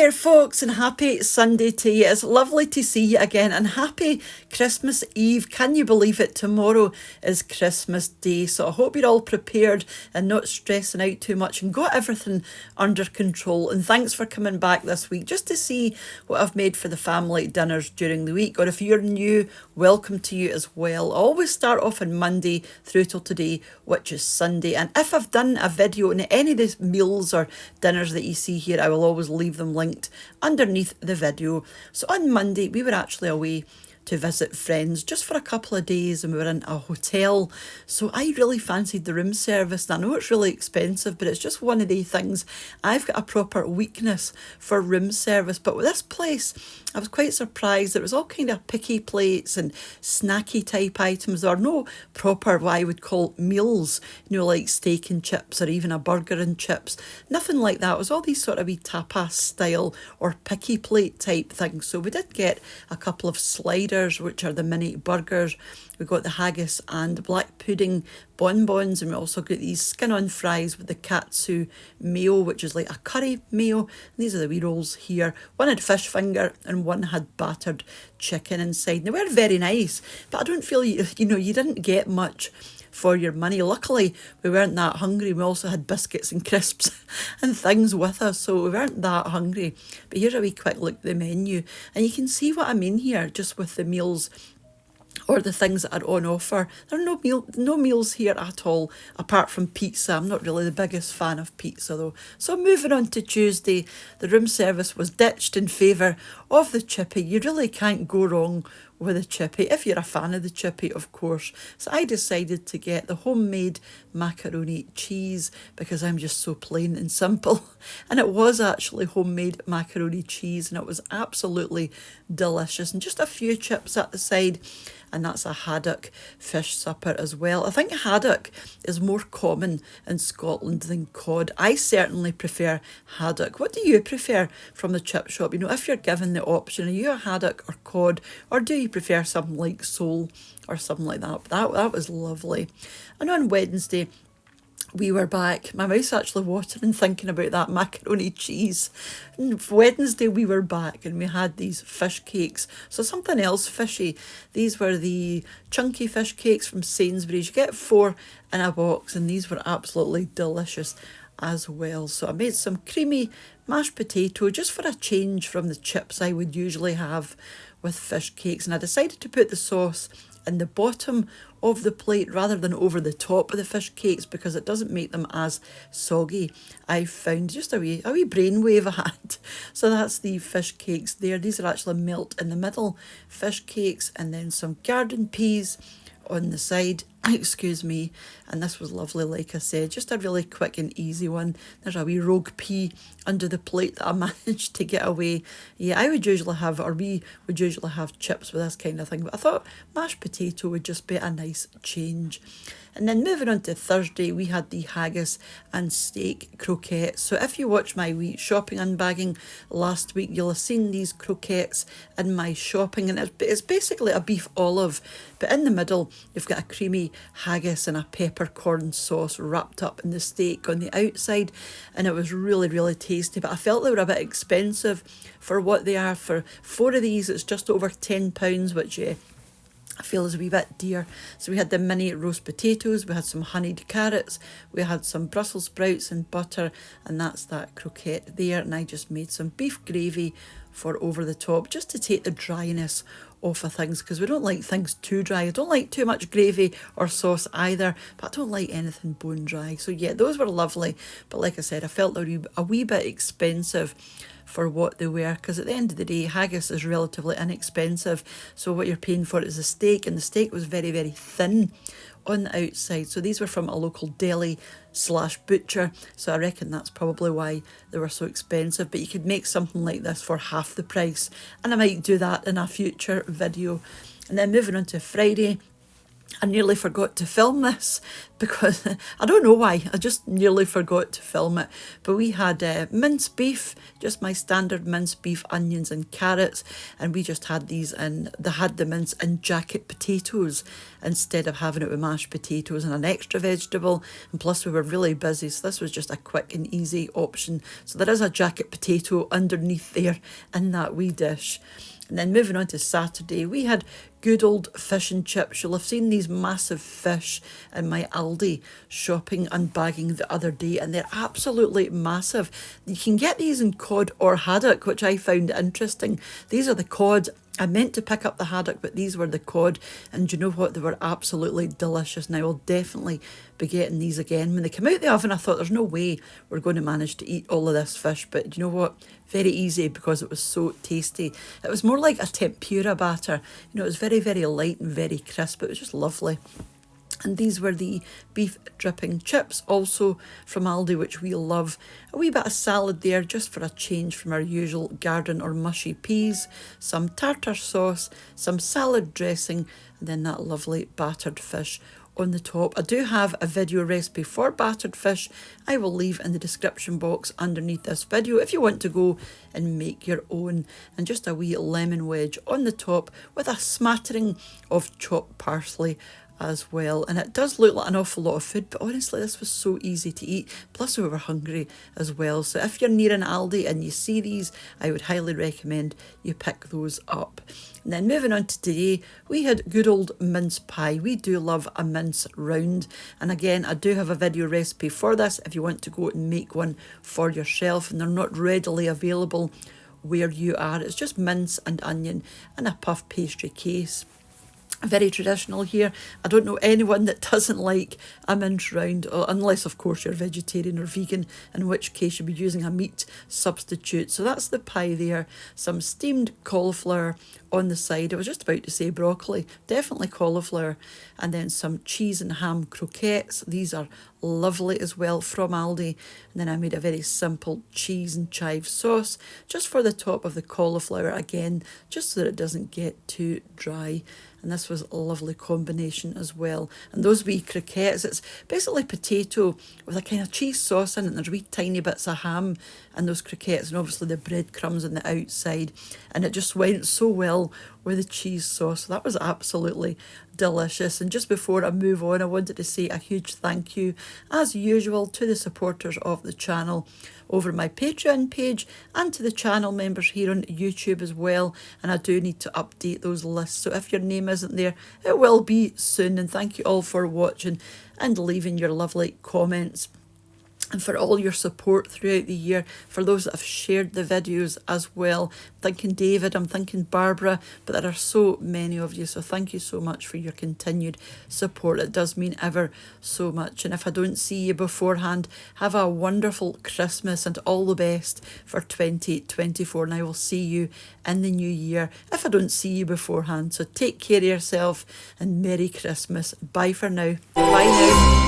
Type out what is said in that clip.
there folks, and happy Sunday to you. It's lovely to see you again, and happy Christmas Eve. Can you believe it? Tomorrow is Christmas Day, so I hope you're all prepared and not stressing out too much and got everything under control. And thanks for coming back this week just to see what I've made for the family dinners during the week. Or if you're new, welcome to you as well. I always start off on Monday through till today, which is Sunday. And if I've done a video on any of the meals or dinners that you see here, I will always leave them linked underneath the video. So on Monday we were actually away to visit friends just for a couple of days, and we were in a hotel, so I really fancied the room service. And I know it's really expensive, but it's just one of the things. I've got a proper weakness for room service, but with this place I was quite surprised. It was all kind of picky plates and snacky type items. There are no proper what I would call meals, like steak and chips or even a burger and chips. Nothing like that. It was all these sort of wee tapas style or picky plate type things. So we did get a couple of sliders, which are the mini burgers. We got the haggis and black pudding bonbons, and we also got these skin-on fries with the katsu mayo, which is like a curry mayo. And these are the wee rolls here. One had fish finger and one had battered chicken inside. They were very nice, but I don't feel, you didn't get much for your money. Luckily, we weren't that hungry. We also had biscuits and crisps and things with us, so we weren't that hungry. But here's a wee quick look at the menu, and you can see what I mean here, just with the meals or the things that are on offer. There are no meals here at all, apart from pizza. I'm not really the biggest fan of pizza though. So moving on to Tuesday, the room service was ditched in favour of the chippy. You really can't go wrong with a chippy, if you're a fan of the chippy, of course. So I decided to get the homemade macaroni cheese because I'm just so plain and simple. And it was actually homemade macaroni cheese, and it was absolutely delicious. And just a few chips at the side, and that's a haddock fish supper as well. I think haddock is more common in Scotland than cod. I certainly prefer haddock. What do you prefer from the chip shop? If you're given the option, are you a haddock or cod, or do you prefer something like sole or something like that? That was lovely. And on Wednesday, we were back. My mouth's actually watering thinking about that macaroni cheese. Wednesday we were back and we had these fish cakes. So something else fishy. These were the chunky fish cakes from Sainsbury's. You get 4 in a box, and these were absolutely delicious as well. So I made some creamy mashed potato just for a change from the chips I would usually have with fish cakes. And I decided to put the sauce in the bottom of the plate rather than over the top of the fish cakes, because it doesn't make them as soggy. I found just a wee brainwave I had. So that's the fish cakes there. These are actually melt in the middle fish cakes, and then some garden peas on the side. Excuse me. And this was lovely, like I said, just a really quick and easy one. There's a wee rogue pea under the plate that I managed to get away. Yeah, we would usually have chips with this kind of thing, but I thought mashed potato would just be a nice change. And then moving on to Thursday, we had the haggis and steak croquettes. So if you watched my wee shopping unbagging last week, you'll have seen these croquettes in my shopping. And it's basically a beef olive, but in the middle, you've got a creamy haggis and a peppercorn sauce wrapped up in the steak on the outside. And it was really, really tasty, but I felt they were a bit expensive for what they are. For 4 of these, it's just over £10, which I feel is a wee bit dear. So we had the mini roast potatoes, we had some honeyed carrots, we had some Brussels sprouts and butter, and that's that croquette there. And I just made some beef gravy for over the top, just to take the dryness off of things, because we don't like things too dry. I don't like too much gravy or sauce either, but I don't like anything bone dry. So yeah, those were lovely, but like I said, I felt they were a wee bit expensive for what they were, because at the end of the day, haggis is relatively inexpensive. So what you're paying for is a steak, and the steak was very, very thin on the outside. So these were from a local deli/butcher, so I reckon that's probably why they were so expensive. But you could make something like this for half the price, and I might do that in a future video. And then moving on to Friday, I nearly forgot to film this because I don't know why, I just nearly forgot to film it. But we had minced beef, just my standard minced beef, onions and carrots, and we just had these, and they had the mince and jacket potatoes instead of having it with mashed potatoes and an extra vegetable. And plus we were really busy, so this was just a quick and easy option. So there is a jacket potato underneath there in that wee dish. And then moving on to Saturday, we had good old fish and chips. You'll have seen these massive fish in my Aldi shopping and bagging the other day, and they're absolutely massive. You can get these in cod or haddock, which I found interesting. These are the cod. I meant to pick up the haddock, but these were the cod, and do you know what? They were absolutely delicious, and I will definitely be getting these again. When they came out the oven, I thought there's no way we're going to manage to eat all of this fish, but do you know what? Very easy because it was so tasty. It was more like a tempura batter. You know, it was very, very light and very crisp. It was just lovely. And these were the beef dripping chips, also from Aldi, which we love. A wee bit of salad there, just for a change from our usual garden or mushy peas. Some tartar sauce, some salad dressing, and then that lovely battered fish on the top. I do have a video recipe for battered fish I will leave in the description box underneath this video if you want to go and make your own. And just a wee lemon wedge on the top with a smattering of chopped parsley as well. And it does look like an awful lot of food, but honestly this was so easy to eat, plus we were hungry as well. So if you're near an Aldi and you see these, I would highly recommend you pick those up. And then moving on to today, we had good old mince pie. We do love a mince round, and again I do have a video recipe for this if you want to go and make one for yourself and they're not readily available where you are. It's just mince and onion and a puff pastry case. Very traditional here. I don't know anyone that doesn't like a mince round, unless of course you're vegetarian or vegan, in which case you'll be using a meat substitute. So that's the pie there. Some steamed cauliflower on the side. I was just about to say broccoli, definitely cauliflower. And then some cheese and ham croquettes. These are lovely as well from Aldi. And then I made a very simple cheese and chive sauce just for the top of the cauliflower, again just so that it doesn't get too dry. And this was a lovely combination as well. And those wee croquettes, it's basically potato with a kind of cheese sauce in it, and there's wee tiny bits of ham in those croquettes, and obviously the breadcrumbs on the outside, and it just went so well with the cheese sauce. That was absolutely delicious. And just before I move on, I wanted to say a huge thank you as usual to the supporters of the channel over my Patreon page and to the channel members here on YouTube as well. And I do need to update those lists, so if your name isn't there, it will be soon. And thank you all for watching and leaving your lovely comments, and for all your support throughout the year, for those that have shared the videos as well. I'm thinking David, I'm thinking Barbara, but there are so many of you, so thank you so much for your continued support. It does mean ever so much. And if I don't see you beforehand, have a wonderful Christmas and all the best for 2024, and I will see you in the new year if I don't see you beforehand. So take care of yourself and Merry Christmas. Bye for now. Bye now.